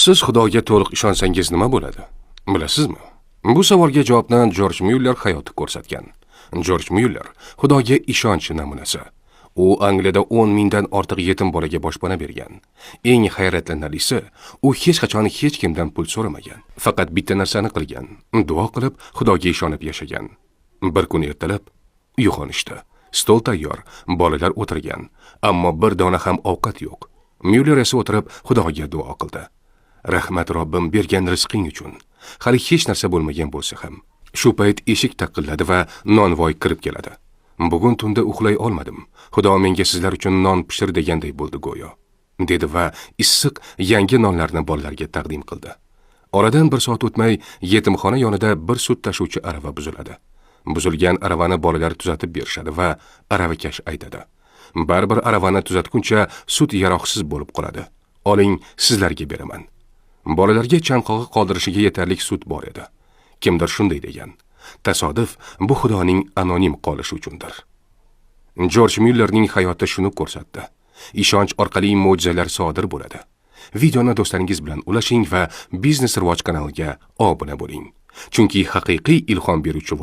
Siz Xudoga to'liq ishonsangiz nima bo'ladi? Bilasizmi? Bu savolga javobni Jorj Myuller hayoti ko'rsatgan. Jorj Myuller Xudoga ishonch namunasi. U Angliyada 10 mingdan ortiq yetim bolaga boshpana bergan. Eng hayratlanarlisi, u hech qachon hech kimdan pul so'ramagan. Faqat bitta narsani qilgan. Duo qilib, Xudoga ishonib yashagan. Bir kun ertalab uyg'onishdi. Stol tayyor, bolalar o'tirgan, ammo bir dona ham ovqat yo'q. Myuller esa o'tirib Xudoga duo qildi. Rahmat Robbim bergan rizqing uchun. Hali hech narsa bo'lmagan bo'lsa ham. Shu payt eshik taqilladi va nonvoy kirib keladi. Bugun tunda uxlay olmadim. Xudo menga sizlar uchun non pishir deganday bo'ldi go'yo, dedi va issiq yangi nonlarni bolalarga taqdim qildi. Oradan bir soat o'tmay yetimxona yonida bir sut tashuvchi arava buziladi. Buzilgan aravani bolalar tuzatib berishadi va aravakash aytadi: "Baribir aravani tuzatguncha sut yaroqsiz bo'lib qoladi. Oling, sizlarga beraman." Bolalarga chanqog'i qoldirishiga yetarlik sut bor edi. Kimdir shunday degan: "Tasodif bu Xudoning anonim qolishi uchundir." Jorj Myullerning hayoti shuni ko'rsatdi. Ishonch orqali mo'jizalar sodir bo'ladi. Videoni do'stlaringiz bilan ulashing va Biznes Rivoj kanaliga obuna bo'ling. Chunki haqiqiy ilhom beruvchi